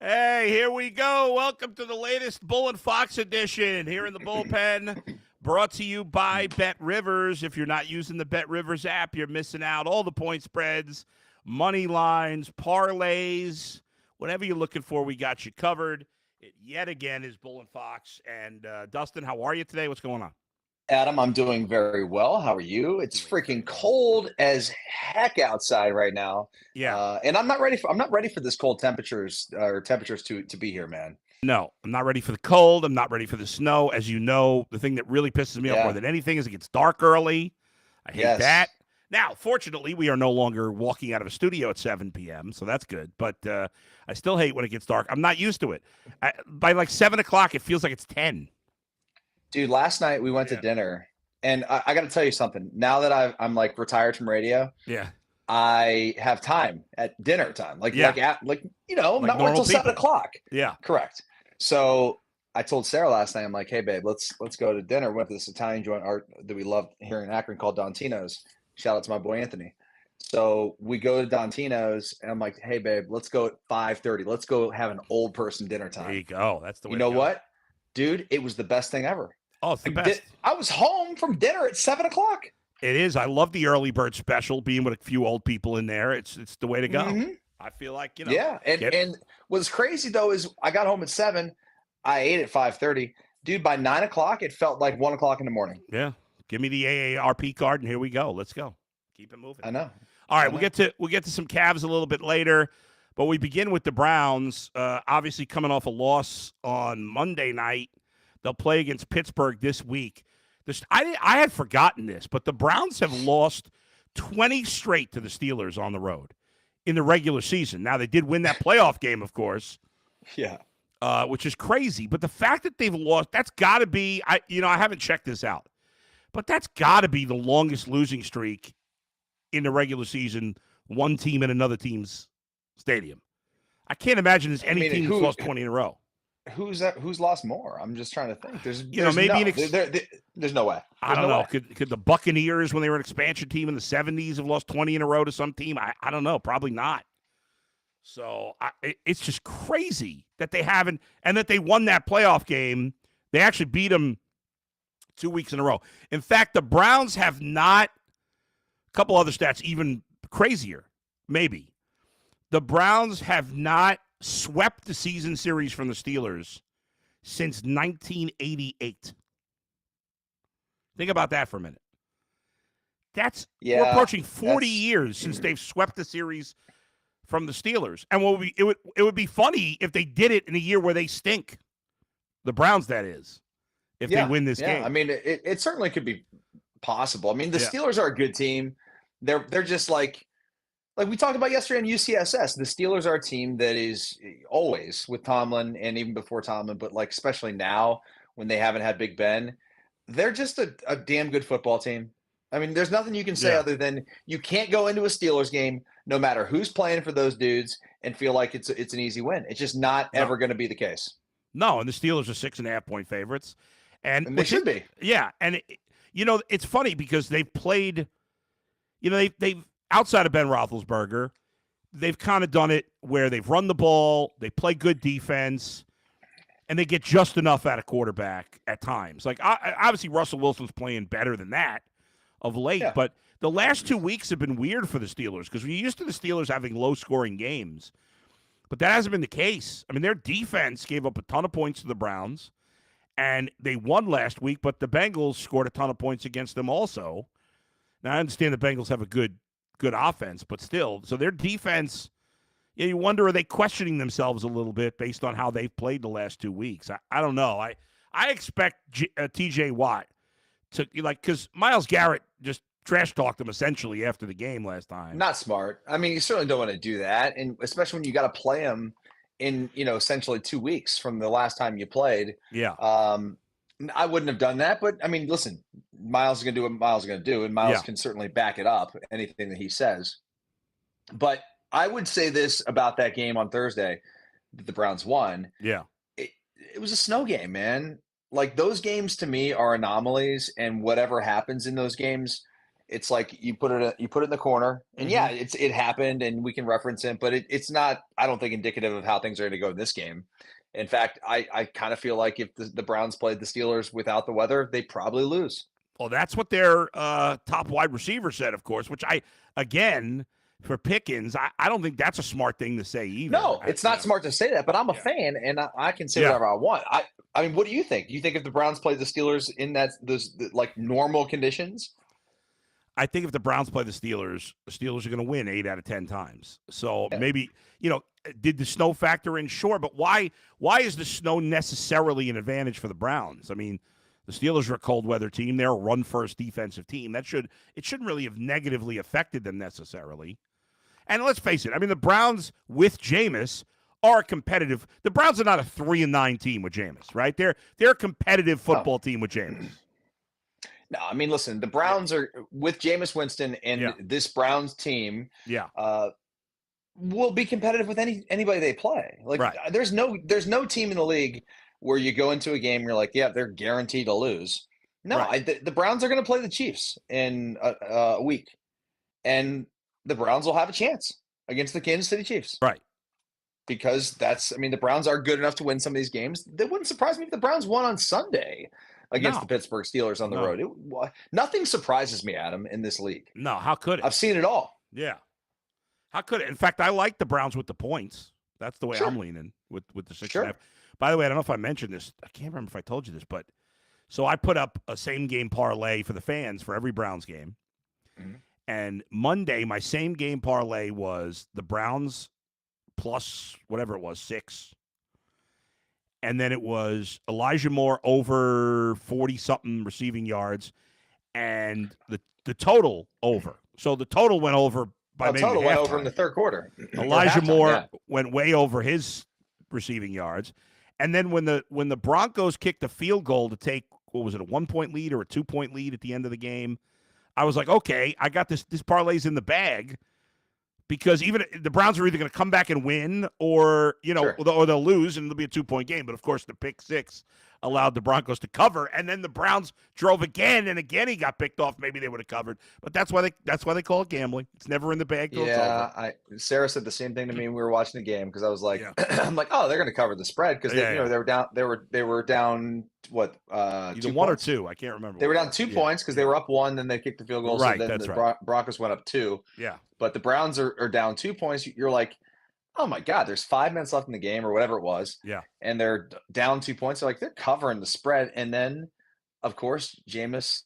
Hey, here we go. Welcome to the latest Bull and Fox edition here in the bullpen. Brought to you by Bet Rivers. If you're not using the Bet Rivers app, you're missing out. All the point spreads, money lines, parlays, whatever you're looking for, we got you covered. It yet again is Bull and Fox. And Dustin, how are you today? What's going on? Adam, I'm doing very well. How are you? It's freaking cold as heck outside right now. Yeah. And I'm not ready for this cold temperatures to be here, man. No, I'm not ready for the cold. I'm not ready for the snow. As you know, the thing that really pisses me off more than anything is it gets dark early. I hate that. Now, fortunately, we are no longer walking out of a studio at 7 p.m., so that's good. But I still hate when it gets dark. I'm not used to it. By like 7 o'clock, it feels like it's 10. Dude, last night we went to dinner, and I got to tell you something. Now that I'm like retired from radio, I have time at dinner time, not wait until 7 o'clock. Yeah, correct. So I told Sarah last night, I'm like, hey babe, let's go to dinner. We went to this Italian joint that we love here in Akron called Dontino's. Shout out to my boy Anthony. So we go to Dontino's, and I'm like, hey babe, let's go at 5:30. Let's go have an old person dinner time. There you go. That's the way. You know what? Dude, it was the best thing ever. Oh, it's the best. I was home from dinner at 7 o'clock. It is. I love the early bird special, being with a few old people in there. It's the way to go. Mm-hmm. I feel like, Yeah, and what's crazy, though, is I got home at 7. I ate at 5:30. Dude, by 9 o'clock, it felt like 1 o'clock in the morning. Yeah. Give me the AARP card, and here we go. Let's go. Keep it moving. I know. All right, we'll get to some Cavs a little bit later, but we begin with the Browns, obviously coming off a loss on Monday night. They'll play against Pittsburgh this week. I had forgotten this, but the Browns have lost 20 straight to the Steelers on the road in the regular season. Now, they did win that playoff game, of course. Yeah. Which is crazy. But the fact that they've lost, that's got to be, I haven't checked this out, but that's got to be the longest losing streak in the regular season, one team in another team's stadium. I can't imagine there's any team that's lost 20 in a row. Who's lost more? I'm just trying to think. There's no way. I don't know. Could the Buccaneers, when they were an expansion team in the 70s, have lost 20 in a row to some team? I don't know. Probably not. So it's just crazy that they haven't, and that they won that playoff game. They actually beat them 2 weeks in a row. In fact, the Browns have not, a couple other stats even crazier, maybe. The Browns have not swept the season series from the Steelers since 1988. Think about that for a minute. We're approaching 40 years since they've swept the series from the Steelers. And it would be funny if they did it in a year where they stink. The Browns, that is, if they win this game. I mean, it certainly could be possible. I mean, the Steelers are a good team. They're just like we talked about yesterday on UCSS, the Steelers are a team that is always with Tomlin and even before Tomlin, but like especially now when they haven't had Big Ben, they're just a damn good football team. I mean, there's nothing you can say other than you can't go into a Steelers game, no matter who's playing for those dudes, and feel like it's an easy win. It's just not ever going to be the case. No, and the Steelers are 6.5-point favorites. And they should be. Yeah, and it's funny because they've played, they've outside of Ben Roethlisberger, they've kind of done it where they've run the ball, they play good defense, and they get just enough out of quarterback at times. Like, obviously, Russell Wilson's playing better than that of late, but the last 2 weeks have been weird for the Steelers because we're used to the Steelers having low-scoring games, but that hasn't been the case. I mean, their defense gave up a ton of points to the Browns, and they won last week, but the Bengals scored a ton of points against them also. Now, I understand the Bengals have a good offense, but still. So their defense, you wonder, are they questioning themselves a little bit based on how they've played the last 2 weeks? I don't know. I expect TJ Watt to, because Myles Garrett just trash-talked him essentially after the game last time. Not smart. I mean, you certainly don't want to do that, and especially when you got to play him in, essentially 2 weeks from the last time you played. Yeah. I wouldn't have done that, but I mean, listen, Myles is going to do what Myles is going to do, and Myles can certainly back it up, anything that he says. But I would say this about that game on Thursday that the Browns won. Yeah. It was a snow game, man. Like, those games to me are anomalies, and whatever happens in those games, it's like you put it in the corner, and yeah, it happened, and we can reference it, but it's not, I don't think, indicative of how things are going to go in this game. In fact, I kind of feel like if the Browns played the Steelers without the weather, they probably lose. Well, that's what their top wide receiver said, of course, which again, for Pickens, I don't think that's a smart thing to say either. No, it's not smart to say that, but I'm a fan, and I can say whatever I want. I mean, what do you think? Do you think if the Browns played the Steelers in those like normal conditions? I think if the Browns play the Steelers are going to win 8 out of 10 times. So maybe, did the snow factor in? Sure, but why is the snow necessarily an advantage for the Browns? I mean, the Steelers are a cold weather team. They're a run first defensive team. It shouldn't really have negatively affected them necessarily. And let's face it, I mean, the Browns with Jameis are competitive. The Browns are not a 3-9 team with Jameis, right? They're a competitive football team with Jameis. No, I mean, listen, the Browns are with Jameis Winston, and this Browns team will be competitive with anybody they play. Like, there's no team in the league where you go into a game and you're like, yeah, they're guaranteed to lose. No, the Browns are going to play the Chiefs in a week, and the Browns will have a chance against the Kansas City Chiefs. Right. Because the Browns are good enough to win some of these games. That wouldn't surprise me if the Browns won on Sunday against the Pittsburgh Steelers on the road. Nothing surprises me, Adam, in this league. No, how could it? I've seen it all. Yeah. How could it? In fact, I like the Browns with the points. That's the way I'm leaning with the 6.5. By the way, I don't know if I mentioned this. I can't remember if I told you this, but so I put up a same game parlay for the fans for every Browns game. Mm-hmm. And Monday, my same game parlay was the Browns plus whatever it was, 6. And then it was Elijah Moore over 40-something receiving yards, and the total over. So the total went over by maybe total went over in the third quarter. Elijah Moore went way over his receiving yards. And then when the Broncos kicked the field goal to take, what was it, a 1-point lead or a 2-point lead at the end of the game, I was like, okay, I got this parlay's in the bag, because even the Browns are either going to come back and win or they'll lose, and it'll be a 2-point game. But of course, the pick 6 allowed the Broncos to cover, and then the Browns drove again, and again he got picked off. Maybe they would have covered, but that's why they call it gambling. It's never in the bag till it's over. Sarah said the same thing to me when we were watching the game, because I was like, I'm like, oh, they're going to cover the spread, because they were down. They were down what? Either 1 or 2. I can't remember. They were down 2 points because they were up 1, then they kicked the field goal. Right, so then the Broncos went up 2. Yeah, but the Browns are down 2 points. You're like, oh my God, there's 5 minutes left in the game or whatever it was. Yeah. And they're down 2 points. They're covering the spread. And then, of course, Jameis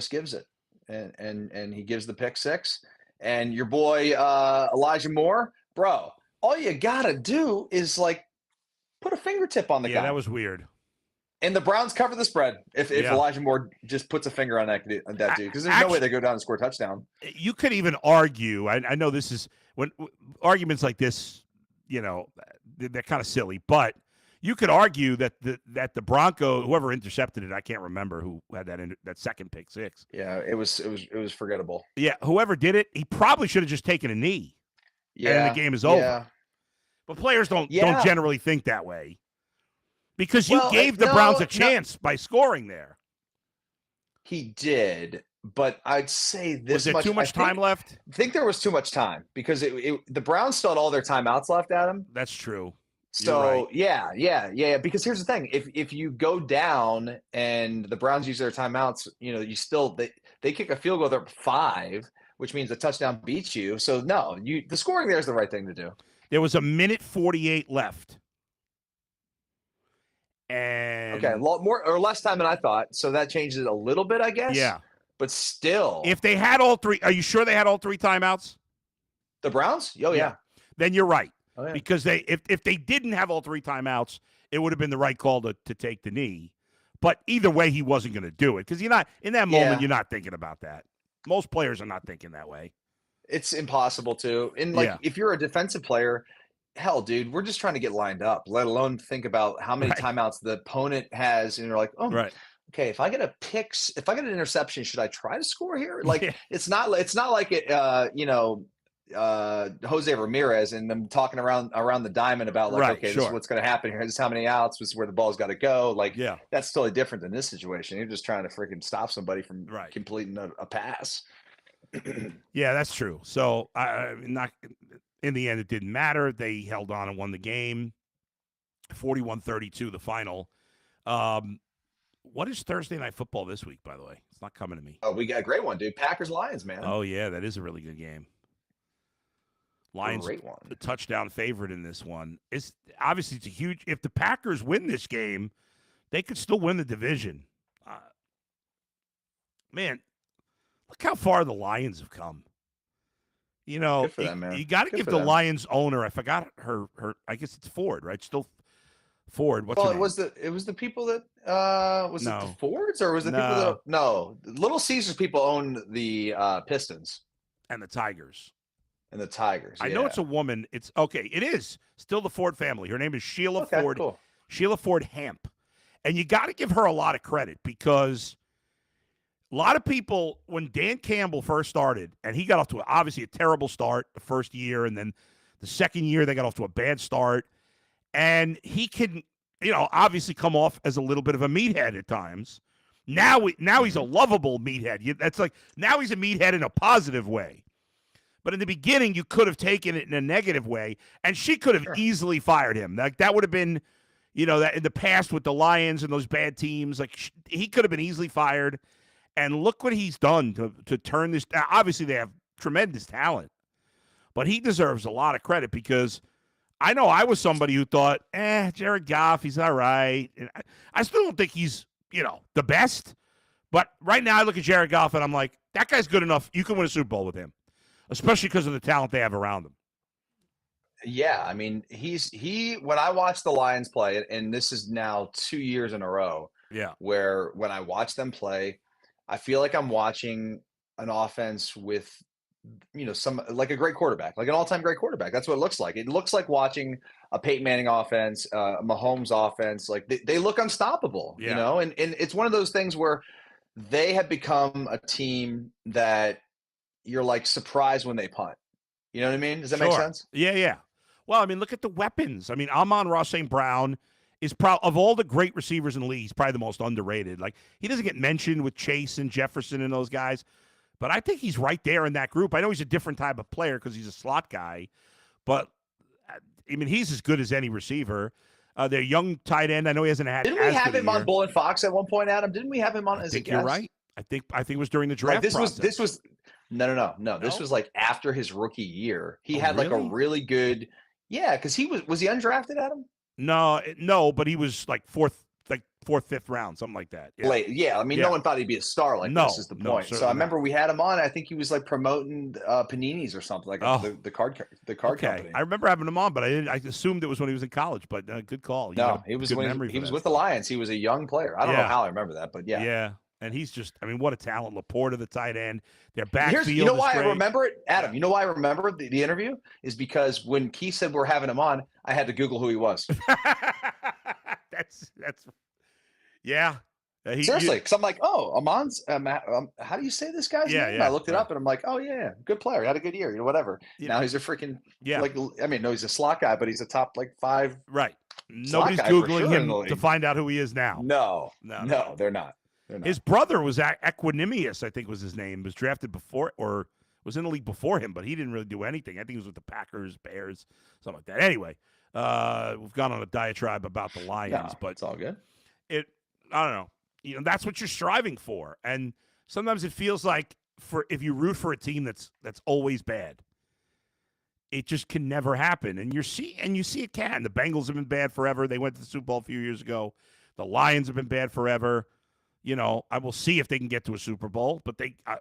gives it. And he gives the pick 6. And your boy Elijah Moore, bro, all you gotta do is like put a fingertip on the guy. Yeah, that was weird. And the Browns cover the spread if Elijah Moore just puts a finger on that dude, because there's no way they go down and score a touchdown. You could even argue. I know this is when arguments like this, they're kind of silly, but you could argue that the Broncos, whoever intercepted it, I can't remember who had that second pick 6. Yeah, it was forgettable. Yeah, whoever did it, he probably should have just taken a knee. Yeah, and the game is over. Yeah. But players don't generally think that way. Because you gave the Browns a chance by scoring there. He did, but I'd say this much. Was there too much time left? I think there was too much time, because the Browns still had all their timeouts left, Adam. That's true. So, yeah. Because here's the thing. If you go down and the Browns use their timeouts, you still – they kick a field goal, they're up 5, which means a touchdown beats you. So, no, the scoring there is the right thing to do. There was 1:48 left. And a lot more or less time than I thought, so that changes it a little bit, I guess. Yeah, but still, if they had all 3, are you sure they had all 3 timeouts? The Browns? Oh yeah. Then you're right, because if they didn't have all 3 timeouts, it would have been the right call to take the knee. But either way, he wasn't going to do it, because you're not in that moment. You're not thinking about that. Most players are not thinking that way. It's impossible to. And if you're a defensive player. Hell, dude, we're just trying to get lined up, let alone think about how many timeouts the opponent has. And you're like, okay, if I get an interception, should I try to score here? Like, it's not like it, Jose Ramirez and them talking around the diamond about like, okay, this is what's going to happen here. This is how many outs. This is where the ball's got to go. Like, that's totally different than this situation. You're just trying to freaking stop somebody from completing a pass. Yeah, that's true. So not in the end, it didn't matter. They held on and won the game. 41-32, the final. What is Thursday Night Football this week, by the way? It's not coming to me. Oh, we got a great one, dude. Packers-Lions, man. Oh, yeah, that is a really good game. Lions, great one. The touchdown favorite in this one. It's a huge – if the Packers win this game, they could still win the division. Man, look how far the Lions have come. You know, good for them, man. You got to give the Lions owner – I forgot her – I guess it's Ford, right? Still – Ford. What's her name? It was the people that was it the Fords or was it people that Little Caesars people own the Pistons and the Tigers. I know it's a woman. It's okay. It is still the Ford family. Her name is Sheila Ford. Cool. Sheila Ford Hamp. And you got to give her a lot of credit because a lot of people, when Dan Campbell first started, and he got off to obviously a terrible start the first year, and then the second year they got off to a bad start. And he can, obviously come off as a little bit of a meathead at times. Now he's a lovable meathead. That's like, now he's a meathead in a positive way. But in the beginning, you could have taken it in a negative way, and she could have easily fired him. Like that would have been, that in the past with the Lions and those bad teams, like he could have been easily fired. And look what he's done to turn this. Obviously, they have tremendous talent, but he deserves a lot of credit because I know I was somebody who thought, Jared Goff, he's all right. And I still don't think he's, the best. But right now I look at Jared Goff and I'm like, that guy's good enough. You can win a Super Bowl with him, especially because of the talent they have around him. Yeah, I mean, when I watch the Lions play, and this is now 2 years in a row, where when I watch them play, I feel like I'm watching an offense with some like a great quarterback, like an all-time great quarterback. That's what it looks like. It looks like watching a Peyton Manning offense, Mahomes offense. Like they look unstoppable, and it's one of those things where they have become a team that you're like surprised when they punt. You know what I mean? Does that make sense? Yeah. Well, I mean, look at the weapons. I mean, Amon-Ra St. Brown is of all the great receivers in the league, he's probably the most underrated. Like he doesn't get mentioned with Chase and Jefferson and those guys. But I think he's right there in that group. I know he's a different type of player because he's a slot guy. But, I mean, he's as good as any receiver. Their young tight end, I know he hasn't had. Didn't we have him on Bull and Fox at one point, Adam? Didn't we have him on as a guest? You're right. I think it was during the draft process. This was no. This was like after his rookie year. He had like a really good because he was he undrafted, Adam? No, but he was like fourth, fifth round, something like that. Yeah. Late, I mean, no one thought he'd be a star like this. Is the point. So I remember we had him on. I think he was like promoting paninis or something like the card company. I remember having him on, but I assumed it was when he was in college. But good call. He was with the Lions. He was a young player. I don't know how I remember that, but yeah. And he's just, I mean, what a talent. Laporta, the tight end. Their backfield. You know why I remember it, Adam? You know why I remember the interview is because when Keith said we're having him on, I had to Google who he was. That's. Yeah. Seriously, because I'm like, Amon's. How do you say this guy's name? Yeah, I looked it up and I'm like, good player, had a good year, whatever. Yeah. Now he's a freaking no, he's a slot guy, but he's a top like 5. Right. Nobody's Googling him to find out who he is now. No, they're not. His brother was Equanimous, I think was his name. Was drafted before or was in the league before him, but he didn't really do anything. I think he was with the Packers, Bears, something like that. Anyway, we've gone on a diatribe about the Lions, but it's all good. I don't know. That's what you're striving for. And sometimes it feels like if you root for a team that's always bad, it just can never happen. And you see it can. The Bengals have been bad forever. They went to the Super Bowl a few years ago. The Lions have been bad forever. I will see if they can get to a Super Bowl, but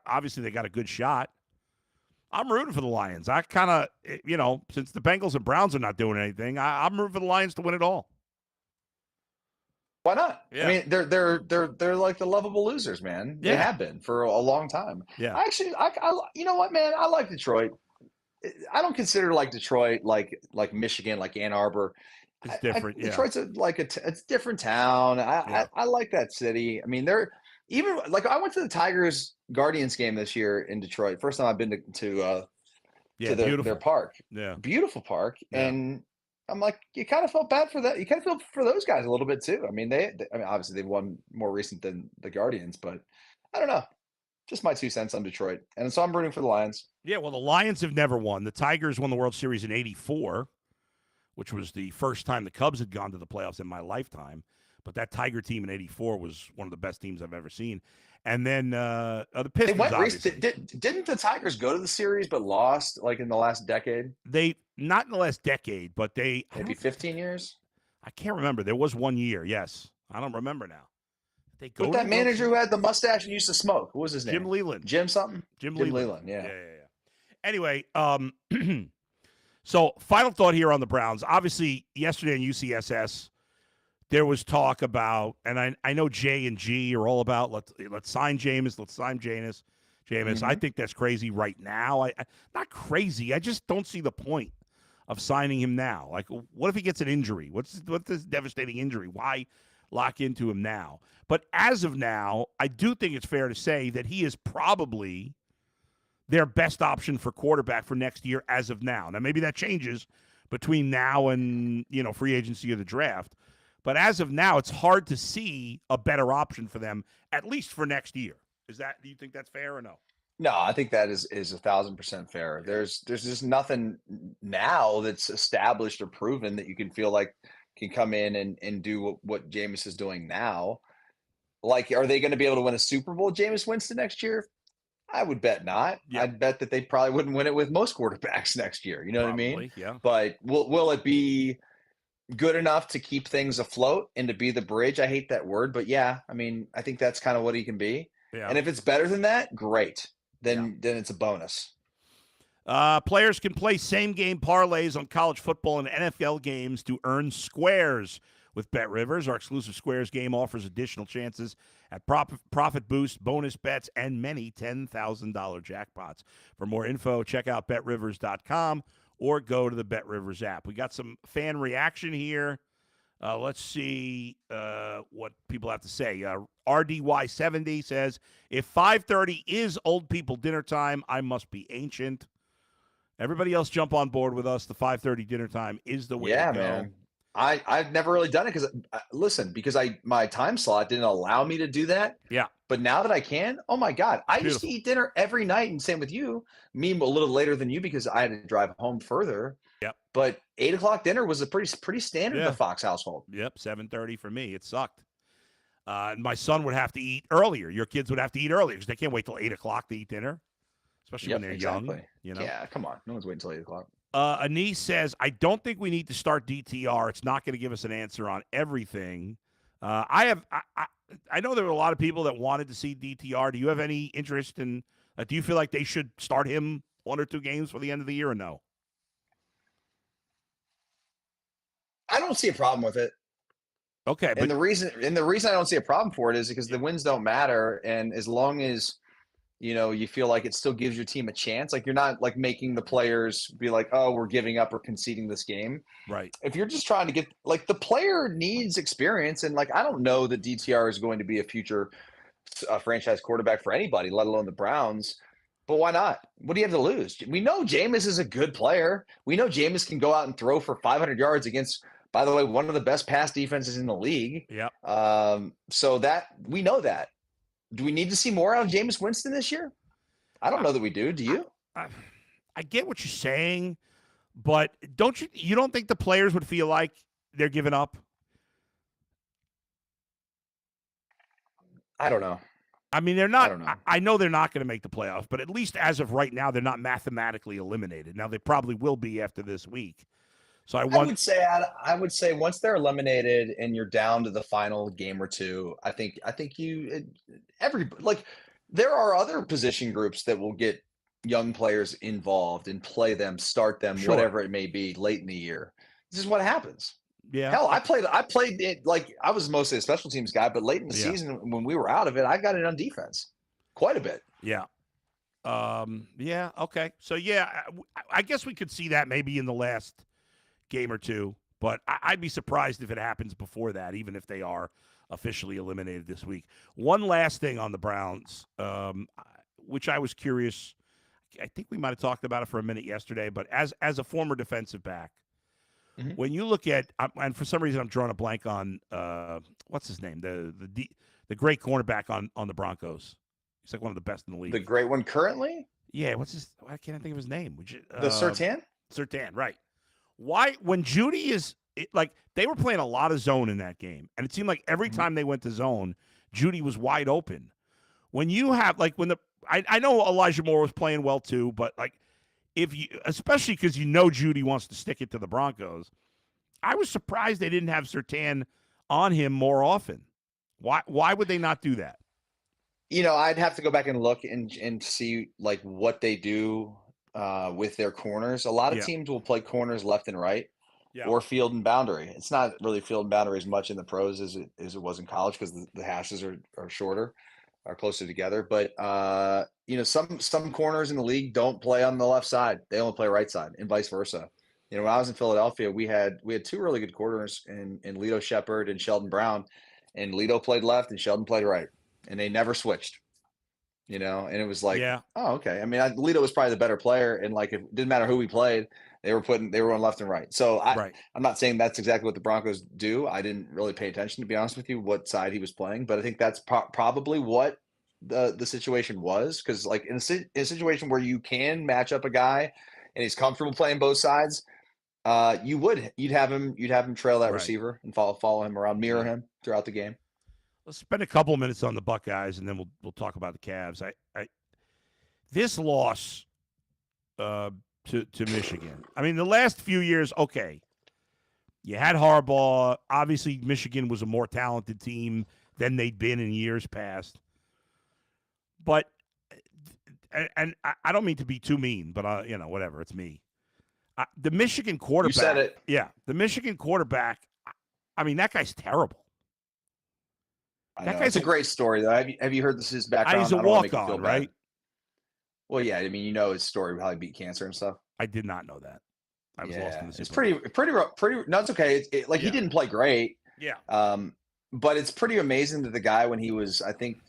obviously they got a good shot. I'm rooting for the Lions. I kind of, since the Bengals and Browns are not doing anything, I'm rooting for the Lions to win it all. Why not? Yeah. I mean, they're like the lovable losers, man. Yeah. They have been for a long time. Yeah. Actually, you know what, man? I like Detroit. I don't consider like Detroit like Michigan, like Ann Arbor. It's different. Detroit's it's a different town. I like that city. I mean, they're even like I went to the Tigers Guardians game this year in Detroit. First time I've been to Yeah, to beautiful. their park. Yeah. Beautiful park. Yeah. And I'm like, you kind of felt bad for that. You kind of feel for those guys a little bit too. I mean, I mean, obviously they've won more recent than the Guardians, but I don't know. Just my 2 cents on Detroit. And so I'm rooting for the Lions. Yeah, well, the Lions have never won. The Tigers won the World Series in '84, which was the first time the Cubs had gone to the playoffs in my lifetime. But that Tiger team in '84 was one of the best teams I've ever seen. And then the Pistons, obviously. Didn't the Tigers go to the series but lost like in the last decade? They not in the last decade, but they maybe 15 years. I can't remember. There was 1 year. Yes, I don't remember now. They go with that manager who had the mustache and used to smoke. What was his name? Jim Leland. Jim something. Jim Leland. Yeah. Anyway, so final thought here on the Browns. Obviously, yesterday in UCSS, there was talk about, and I know J and G are all about let's sign Jameis, let's sign Jameis. Mm-hmm. I think that's crazy right now. I not crazy. I just don't see the point of signing him now. Like, what if he gets an injury? What's this devastating injury? Why lock into him now? But as of now, I do think it's fair to say that he is probably their best option for quarterback for next year as of now. Now, maybe that changes between now and, free agency or the draft. But as of now, it's hard to see a better option for them, at least for next year. Do you think that's fair or no? No, I think that is 1,000% fair. There's just nothing now that's established or proven that you can feel like can come in and do what Jameis is doing now. Like, are they going to be able to win a Super Bowl, Jameis Winston, next year? I would bet not. Yeah. I'd bet that they probably wouldn't win it with most quarterbacks next year. You know what I mean? Yeah. But will it be good enough to keep things afloat and to be the bridge? I hate that word, but yeah, I mean, I think that's kind of what he can be. Yeah. And if it's better than that, great. Then it's a bonus. Players can play same-game parlays on college football and NFL games to earn squares. With BetRivers, our exclusive Squares game offers additional chances at profit boost, bonus bets, and many $10,000 jackpots. For more info, check out BetRivers.com or go to the BetRivers app. We got some fan reaction here. Let's see what people have to say. RDY70 says, if 5:30 is old people dinner time, I must be ancient. Everybody else jump on board with us. The 5:30 dinner time is the way to go. Man. I've never really done it because my time slot didn't allow me to do that. Yeah. But now that I can, oh my God, I used to eat dinner every night, and same with you. Me a little later than you because I had to drive home further. Yep. But 8:00 dinner was a pretty standard in the Fox household. Yep. 7:30 for me. It sucked. And my son would have to eat earlier. Your kids would have to eat earlier because they can't wait till 8:00 to eat dinner, especially when they're young. Yeah, come on, no one's waiting till 8:00. Anise says, I don't think we need to start DTR. It's not going to give us an answer on everything. I know there were a lot of people that wanted to see DTR. Do you have any interest in do you feel like they should start him 1 or 2 games for the end of the year or no? I don't see a problem with it. Okay. And the reason I don't see a problem for it is because the wins don't matter. And as long as you feel like it still gives your team a chance. Like, you're not like making the players be like, oh, we're giving up or conceding this game. Right. If you're just trying to get, like, the player needs experience. And like, I don't know that DTR is going to be a future franchise quarterback for anybody, let alone the Browns. But why not? What do you have to lose? We know Jameis is a good player. We know Jameis can go out and throw for 500 yards against, by the way, one of the best pass defenses in the league. Yeah. So that we know that. Do we need to see more out of Jameis Winston this year? I don't know that we do. Do you? I get what you're saying, but you don't think the players would feel like they're giving up? I don't know. I mean, they're not. I know they're not going to make the playoffs, but at least as of right now, they're not mathematically eliminated. Now they probably will be after this week. So I would say once they're eliminated and you're down to the final game or two, I think there are other position groups that will get young players involved and play them, start them, whatever it may be late in the year. This is what happens. Yeah. Hell, I played it like I was mostly a special teams guy, but late in the season when we were out of it, I got it on defense quite a bit. Yeah. Yeah. Okay. So I guess we could see that maybe in the last game or two, but I'd be surprised if it happens before that, even if they are officially eliminated this week. One last thing on the Browns, which I was curious. think we might have talked about it for a minute yesterday, but as a former defensive back, Mhm. when you look at and for some reason I'm drawing a blank on what's his name, the great cornerback on the Broncos. He's like one of the best in the league. The great one currently? Yeah, why can't I think of his name? The Surtain? Surtain, right. Why, when Judy like, they were playing a lot of zone in that game, and it seemed like every time they went to zone, Judy was wide open. When you have, like, I know Elijah Moore was playing well too, but, like, especially because Judy wants to stick it to the Broncos, I was surprised they didn't have Surtain on him more often. Why would they not do that? I'd have to go back and look and see, like, what they do with their corners. A lot of teams will play corners left and right, or field and boundary. It's not really field and boundary as much in the pros as it was in college, because the hashes are shorter, are closer together. But some corners in the league don't play on the left side; they only play right side, and vice versa. When I was in Philadelphia, we had two really good corners in Lito Shepherd and Sheldon Brown, and Lito played left and Sheldon played right, and they never switched. And it was like, oh, okay. I mean, Lito was probably the better player, and, like, it didn't matter who we played, they were on left and right. So I'm not saying that's exactly what the Broncos do. I didn't really pay attention, to be honest with you, what side he was playing, but I think that's probably what the situation was, because, like, in a situation where you can match up a guy and he's comfortable playing both sides, you'd have him trail that receiver and follow him around, mirror him throughout the game. Let's spend a couple minutes on the Buckeyes, and then we'll talk about the Cavs. This loss to Michigan. I mean, the last few years, okay, you had Harbaugh. Obviously, Michigan was a more talented team than they'd been in years past. But, and I don't mean to be too mean, but whatever, it's me. The Michigan quarterback. You said it. Yeah, the Michigan quarterback. I mean, that guy's terrible. It's a great story, though. Have you heard his background? He's a walk-on, right? Well, yeah. I mean, his story of how he beat cancer and stuff. I did not know that. I was lost in the It's pretty. No, it's okay. He didn't play great. Yeah. But it's pretty amazing that the guy, when he was, I think,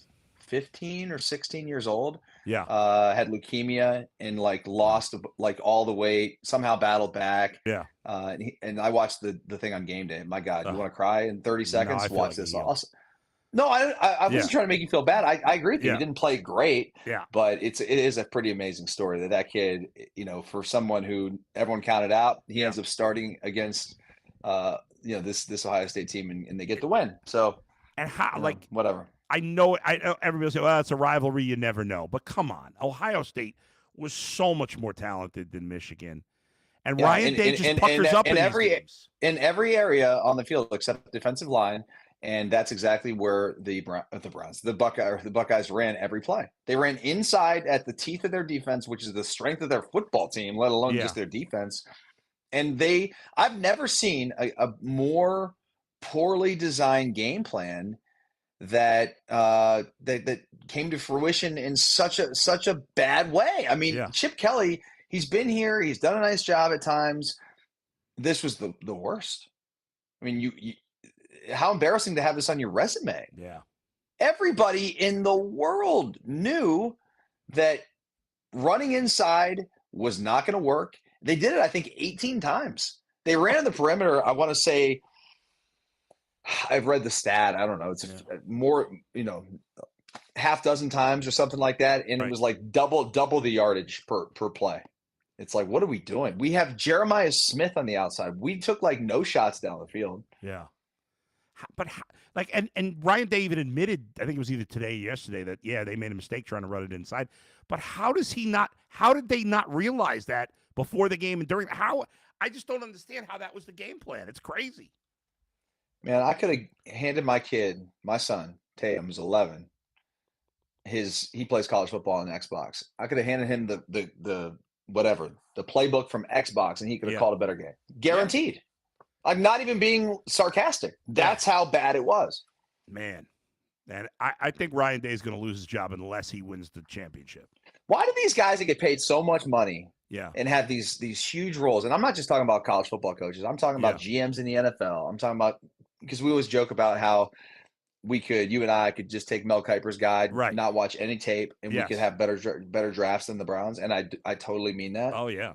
15 or 16 years old, had leukemia and, like, lost, like, all the weight, somehow battled back. Yeah. And I watched the thing on game day. My God, you want to cry in 30 seconds? No, Watch this. Awesome. No, I wasn't trying to make you feel bad. I agree with you. He didn't play great. Yeah. But it is a pretty amazing story that kid, for someone who everyone counted out, he ends up starting against this Ohio State team, and they get the win. So, and how, whatever. I know everybody will say, well, it's a rivalry, you never know. But come on, Ohio State was so much more talented than Michigan. And Ryan Day just puckers up in every games. In every area on the field except defensive line. And that's exactly where the Buckeyes ran every play. They ran inside at the teeth of their defense, which is the strength of their football team, let alone just their defense. And I've never seen a more poorly designed game plan that came to fruition in such a bad way. I mean, Chip Kelly, he's been here, he's done a nice job at times. This was the worst. I mean, you how embarrassing to have this on your resume. Yeah. Everybody in the world knew that running inside was not going to work. They did it, I think, 18 times. They ran the perimeter, I want to say, I've read the stat, I don't know, it's more, half dozen times or something like that, and it was like double the yardage per play. It's like, what are we doing? We have Jeremiah Smith on the outside. We took, like, no shots down the field. Yeah. But and Ryan Day even admitted, I think it was either today or yesterday, that they made a mistake trying to run it inside. But how did they not realize that before the game and during I just don't understand how that was the game plan. It's crazy. Man, I could have handed my son, Tatum, who's 11. He plays college football on Xbox. I could have handed him the playbook from Xbox, and he could have called a better game. Guaranteed. Yeah. I'm not even being sarcastic. That's how bad it was. Man, and I think Ryan Day is going to lose his job unless he wins the championship. Why do these guys that get paid so much money and have these huge roles? And I'm not just talking about college football coaches. I'm talking about GMs in the NFL. I'm talking about, because we always joke about how you and I could just take Mel Kiper's guide, Right. not watch any tape, and we could have better drafts than the Browns. And I totally mean that. Oh yeah.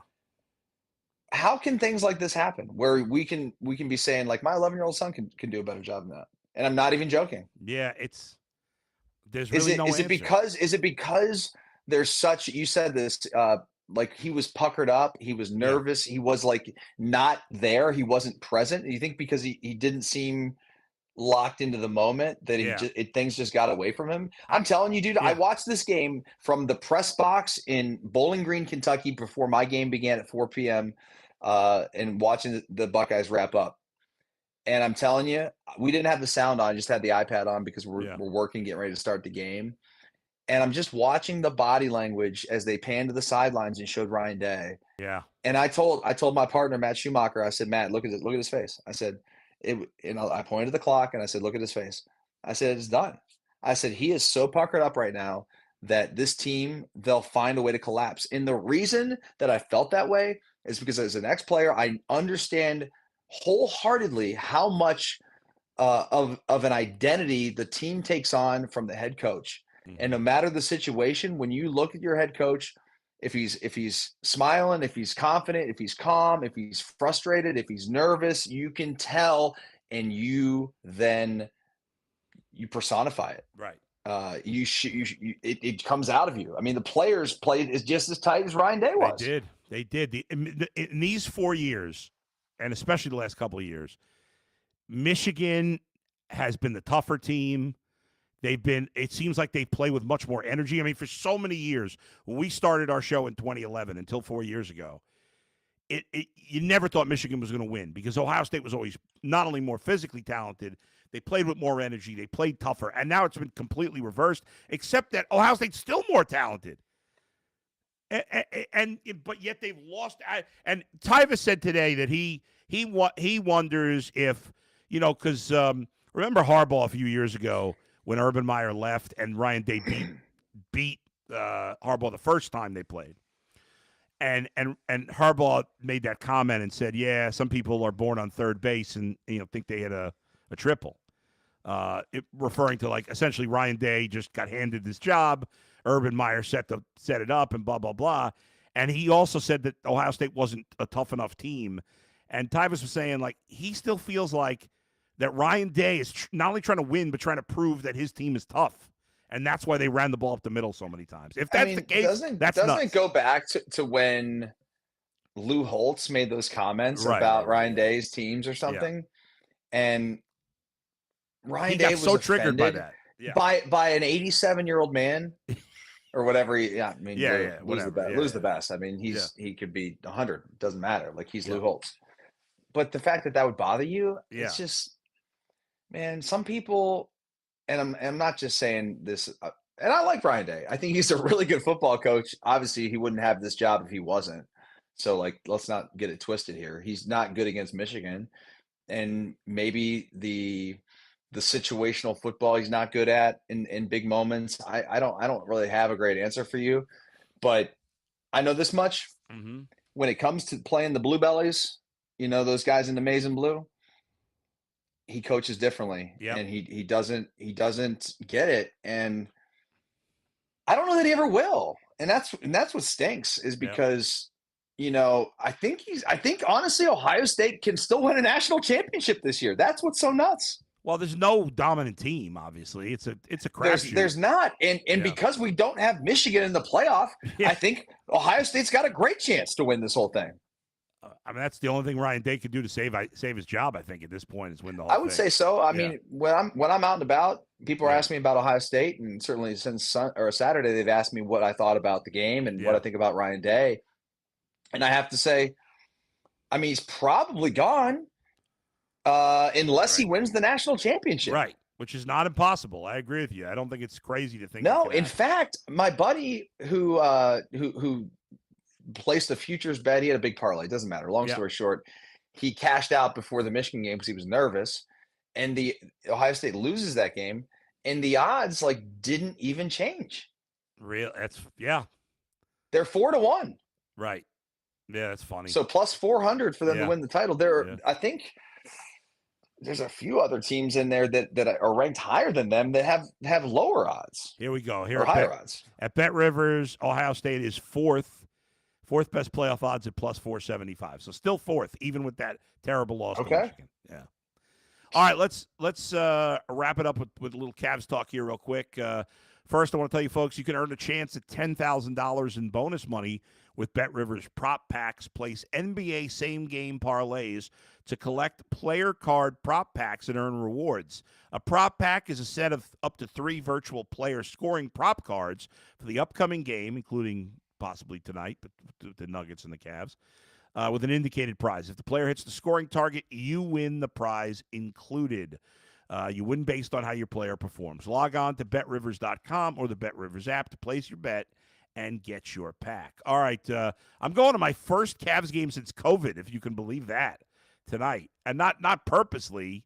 How can things like this happen where we can be saying like my 11-year-old son can do a better job than that? And I'm not even joking. Yeah, there's really no answer. Is it because there's such, you said this, like he was puckered up, he was nervous, he was like not there, he wasn't present. You think because he didn't seem locked into the moment that things just got away from him? I'm telling you, dude, I watched this game from the press box in Bowling Green, Kentucky before my game began at 4 p.m. And watching the Buckeyes wrap up. And I'm telling you, we didn't have the sound on, just had the iPad on because we're working, getting ready to start the game. And I'm just watching the body language as they panned to the sidelines and showed Ryan Day. Yeah. And I told my partner, Matt Schumacher, I said, Matt, look at his face. I said, I pointed to the clock and I said, look at his face. I said, it's done. I said, he is so puckered up right now that this team, they'll find a way to collapse. And the reason that I felt that way is because as an ex-player, I understand wholeheartedly how much of an identity the team takes on from the head coach. Mm-hmm. And no matter the situation, when you look at your head coach, if he's smiling, if he's confident, if he's calm, if he's frustrated, if he's nervous, you can tell, and you personify it. Right. It comes out of you. I mean, the players played is just as tight as Ryan Day was. They did. In these 4 years, and especially the last couple of years, Michigan has been the tougher team. It seems like they play with much more energy. I mean, for so many years, when we started our show in 2011 until 4 years ago, you never thought Michigan was going to win because Ohio State was always not only more physically talented, they played with more energy, they played tougher, and now it's been completely reversed, except that Ohio State's still more talented. But yet they've lost. And Tyvis said today that he wonders if, because remember Harbaugh a few years ago when Urban Meyer left and Ryan Day beat Harbaugh the first time they played. And Harbaugh made that comment and said, yeah, some people are born on third base and think they had a triple. Referring to like essentially Ryan Day just got handed this job. Urban Meyer set it up and blah, blah, blah. And he also said that Ohio State wasn't a tough enough team. And Tyvis was saying like he still feels like that Ryan Day is not only trying to win, but trying to prove that his team is tough. And that's why they ran the ball up the middle so many times. If that's the case, doesn't it go back to when Lou Holtz made those comments about Ryan Day's teams or something? Yeah. And Ryan Day was so triggered by that. Yeah. By an 87-year-old man or whatever. Lou's the best. I mean, he could be 100. It doesn't matter. Like he's Lou Holtz. But the fact that would bother you, it's just, man, some people, and I'm not just saying this, and I like Ryan Day. I think he's a really good football coach. Obviously, he wouldn't have this job if he wasn't. So, like, let's not get it twisted here. He's not good against Michigan. And maybe the situational football he's not good at in big moments. I don't really have a great answer for you, but I know this much. Mm-hmm. When it comes to playing the Blue Bellies, those guys in the maize and blue, he coaches differently. Yep. And he doesn't get it. And I don't know that he ever will. And that's what stinks is because I think honestly Ohio State can still win a national championship this year. That's what's so nuts. Well, there's no dominant team, obviously. It's a crapshoot. There's not. And because we don't have Michigan in the playoff, I think Ohio State's got a great chance to win this whole thing. I mean, that's the only thing Ryan Day could do to save his job, I think, at this point is win the whole thing. I would say so. I mean, when I'm out and about, people are asking me about Ohio State, and certainly since Saturday, they've asked me what I thought about the game and what I think about Ryan Day. And I have to say, I mean, he's probably gone. Unless he wins the national championship. Right, which is not impossible. I agree with you. I don't think it's crazy to think. No, in fact, my buddy who placed a futures bet, he had a big parlay. It doesn't matter. Long story short, he cashed out before the Michigan game because he was nervous, and the Ohio State loses that game, and the odds didn't even change. Real? They're 4-1. Right. Yeah, that's funny. So plus 400 for them to win the title. I think there's a few other teams in there that are ranked higher than them that have lower odds. Here we go. Here or higher odds. At Bet Rivers, Ohio State is fourth best playoff odds at plus 475. So still fourth, even with that terrible loss to Michigan. Yeah. All right, let's wrap it up with a little Cavs talk here real quick. First, I want to tell you folks, you can earn a chance at $10,000 in bonus money with Bet Rivers prop packs. Place NBA same-game parlays to collect player card prop packs and earn rewards. A prop pack is a set of up to 3 virtual player scoring prop cards for the upcoming game, including possibly tonight, but the Nuggets and the Cavs, with an indicated prize. If the player hits the scoring target, you win the prize included. You win based on how your player performs. Log on to betrivers.com or the BetRivers app to place your bet and get your pack. All right, I'm going to my first Cavs game since COVID, if you can believe that, tonight. And not purposely.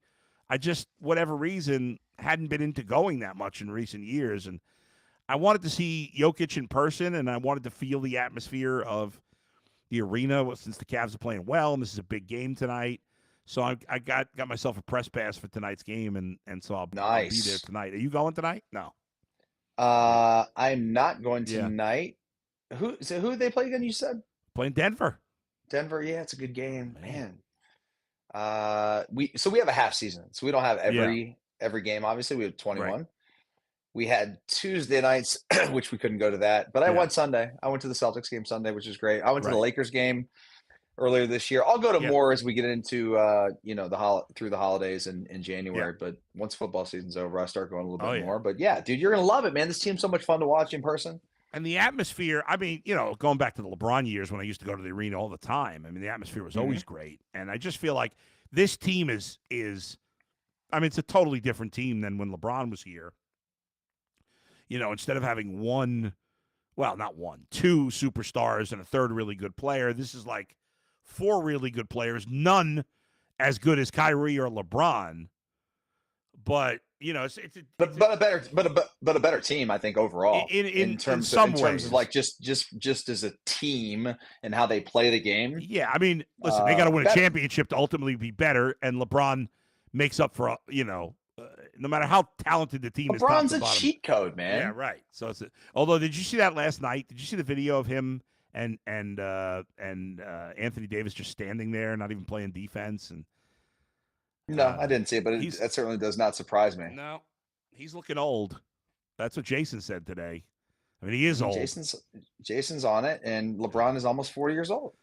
I just, whatever reason, hadn't been into going that much in recent years. And I wanted to see Jokic in person, and I wanted to feel the atmosphere of the arena since the Cavs are playing well, and this is a big game tonight. So I got myself a press pass for tonight's game, and so I'll be there tonight. Are you going tonight? No. I'm not going tonight. Who did they play again, you said? Playing Denver. Denver, yeah, it's a good game. Man. We have a half season, so we don't have every game, obviously. We have 21. Right. We had Tuesday nights, which we couldn't go to that. But I went Sunday. I went to the Celtics game Sunday, which was great. I went to the Lakers game earlier this year. I'll go to more as we get into through the holidays in January. But once football season's over, I start going a little bit more. But yeah, dude, you're gonna love it, man. This team's so much fun to watch in person. And the atmosphere, I mean, going back to the LeBron years when I used to go to the arena all the time, I mean, the atmosphere was always great. And I just feel like this team is I mean, it's a totally different team than when LeBron was here. Instead of having two superstars and a third really good player, this is like 4 really good players, none as good as Kyrie or LeBron. But it's a better team, I think, overall. In terms of like just as a team and how they play the game. Yeah, I mean, listen, they got to win a championship to ultimately be better, and LeBron makes up for no matter how talented the team is. LeBron's a cheat code, man. Yeah, right. So although, did you see that last night? Did you see the video of him and Anthony Davis just standing there, not even playing defense? And no, I didn't see it, but that certainly does not surprise me. No, he's looking old. That's what Jason said today. I mean, he is old. Jason's on it, and LeBron is almost 40 years old.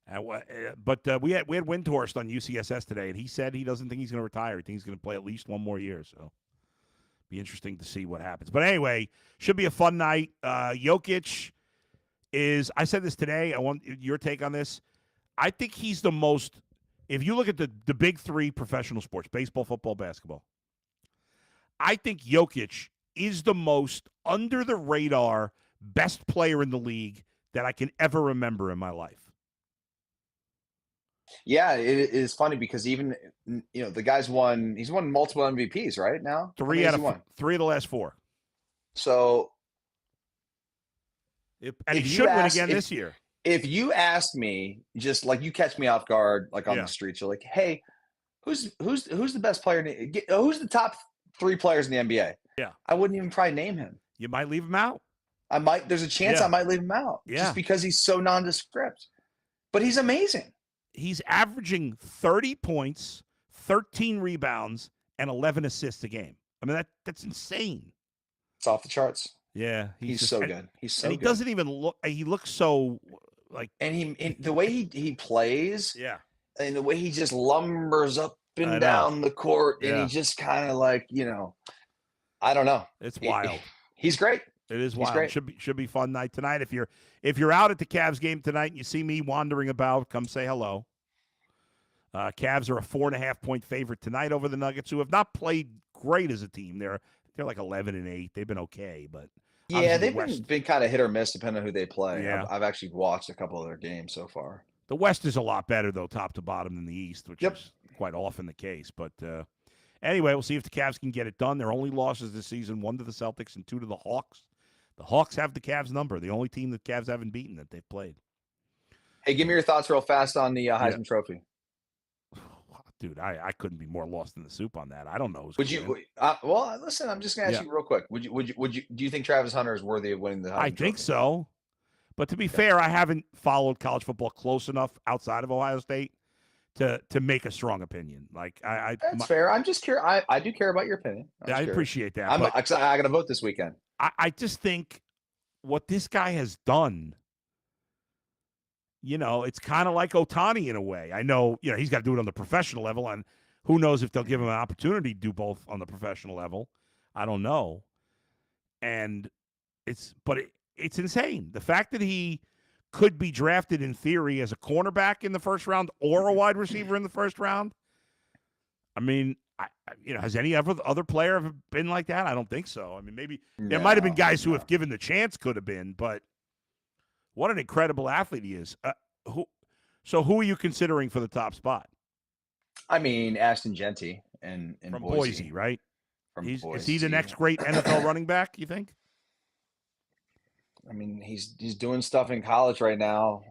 But we had Windhorst on UCSS today, and he said he doesn't think he's going to retire. He thinks he's going to play at least one more year. So, be interesting to see what happens. But anyway, should be a fun night. Jokic is. I said this today. I want your take on this. I think he's the most. If you look at the big 3 professional sports, baseball, football, basketball, I think Jokic is the most under the radar best player in the league that I can ever remember in my life. Yeah, it is funny because even the guy's he's won multiple MVPs right now. 3 out of 3 of the last 4. So he should win again this year. If you asked me, just like you catch me off guard, like on the streets, you're like, "Hey, who's the best player? Who's the top 3 players in the NBA?" Yeah, I wouldn't even probably name him. You might leave him out. I might. There's a chance I might leave him out just because he's so nondescript. But he's amazing. He's averaging 30 points, 13 rebounds, and 11 assists a game. I mean, that's insane. It's off the charts. Yeah, he's so good. He's so good. He doesn't even look. He looks so like. And the way he plays. Yeah. And the way he just lumbers up and down the court, and he just kind of like I don't know. It's wild. He's great. It is wild. Great. Should be fun night tonight. If you're out at the Cavs game tonight and you see me wandering about, come say hello. Cavs are a 4.5-point favorite tonight over the Nuggets, who have not played great as a team. They're like 11-8. They've been okay, but they've been kind of hit or miss depending on who they play. Yeah. I've actually watched a couple of their games so far. The West is a lot better though, top to bottom, than the East, which is quite often the case. But anyway, we'll see if the Cavs can get it done. Their only losses this season: 1 to the Celtics and 2 to the Hawks. The Hawks have the Cavs number. The only team that Cavs haven't beaten that they've played. Hey, give me your thoughts real fast on the Heisman Trophy. dude, I couldn't be more lost in the soup on that. I don't know who's Would gonna you? win. Well, listen. I'm just gonna ask Yeah. you real quick. Would you? Do you think Travis Hunter is worthy of winning the Heisman I think Trophy? so. But to be fair, I haven't followed college football close enough outside of Ohio State to make a strong opinion. Like That's fair. I'm just curious. I do care about your opinion. I appreciate that. I But got to vote this weekend. I just think what this guy has done, it's kind of like Ohtani in a way. I know, he's got to do it on the professional level, and who knows if they'll give him an opportunity to do both on the professional level. I don't know. And it's insane. The fact that he could be drafted in theory as a cornerback in the first round or a wide receiver in the first round. I mean, has any other player ever been like that? I don't think so. I mean, maybe there might have been guys who, if given the chance, could have been. But what an incredible athlete he is. Who are you considering for the top spot? I mean, Ashton Genty and from Boise, right? From Is Boise. he the next great NFL running back, you think? I mean, he's doing stuff in college right now.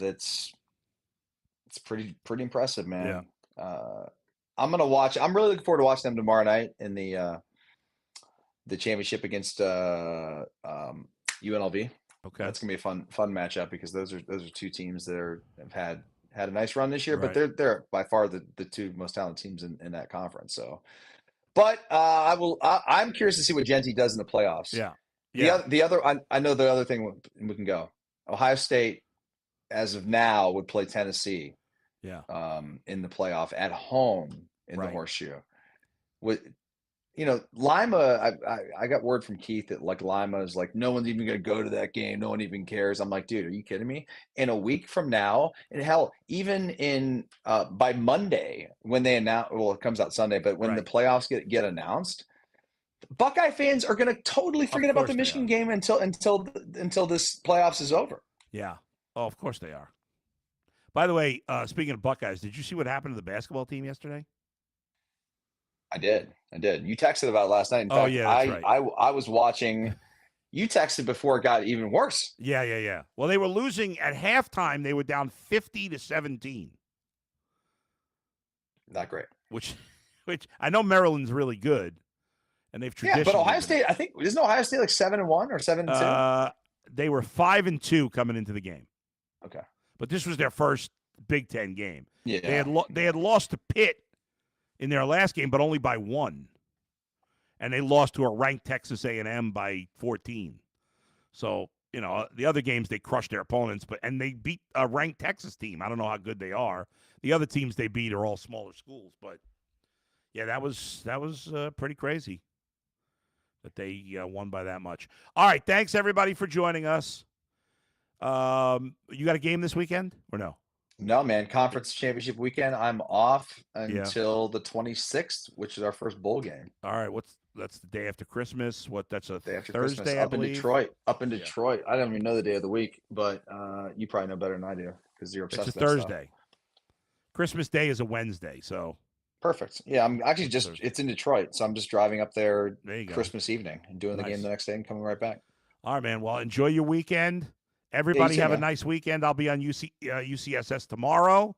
It's pretty impressive, man. Yeah. I'm gonna watch. I'm really looking forward to watching them tomorrow night in the championship against UNLV. Okay, that's gonna be a fun matchup because those are two teams that have had a nice run this year, right. But they're by far the two most talented teams in that conference. So, but I'm curious to see what Genty does in the playoffs. Yeah. The other I know the other thing we can go. Ohio State, as of now, would play Tennessee. Yeah. In the playoff at home in the Horseshoe. Lima. I got word from Keith that like Lima is like no one's even going to go to that game. No one even cares. I'm like, dude, are you kidding me? In a week from now, and hell, even in by Monday when they announce, well, it comes out Sunday, but when the playoffs get announced. Buckeye fans are going to totally forget about the Michigan game until this playoffs is over. Yeah. Oh, of course they are. By the way, speaking of Buckeyes, did you see what happened to the basketball team yesterday? I did. You texted about it last night. In fact, that's right. I was watching. You texted before it got even worse. Yeah. Well, they were losing at halftime. They were down 50-17. Not great. Which I know Maryland's really good. And they've traditionally. Yeah, but Ohio State, I think, isn't Ohio State like 7-1 or 7-2? They were 5-2 coming into the game. Okay, but this was their first Big Ten game. Yeah, they had lost to Pitt in their last game, but only by 1, and they lost to a ranked Texas A&M by 14. So the other games they crushed their opponents, and they beat a ranked Texas team. I don't know how good they are. The other teams they beat are all smaller schools, but yeah, that was pretty crazy. That they won by that much. All right, thanks everybody for joining us. You got a game this weekend or no? No, man. Conference championship weekend. I'm off until the 26th, which is our first bowl game. All right, that's the day after Christmas. That's a day after Thursday, Christmas, up in Detroit. Detroit. I don't even know the day of the week, but you probably know better than I do because you're obsessed. It's a with Thursday. Stuff. Christmas Day is a Wednesday, so. Perfect. Yeah, I'm actually it's in Detroit, so I'm just driving up there Christmas evening and doing the game the next day and coming right back. All right, man. Well, enjoy your weekend. Everybody have a nice weekend. I'll be on UCSS tomorrow.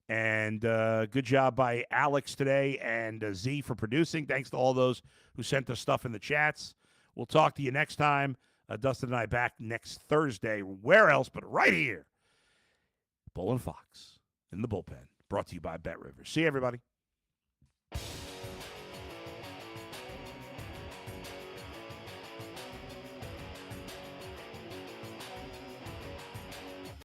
And good job by Alex today and Z for producing. Thanks to all those who sent us stuff in the chats. We'll talk to you next time. Dustin and I back next Thursday. Where else but right here. Bull and Fox in the bullpen. Brought to you by Bet Rivers. See you, everybody.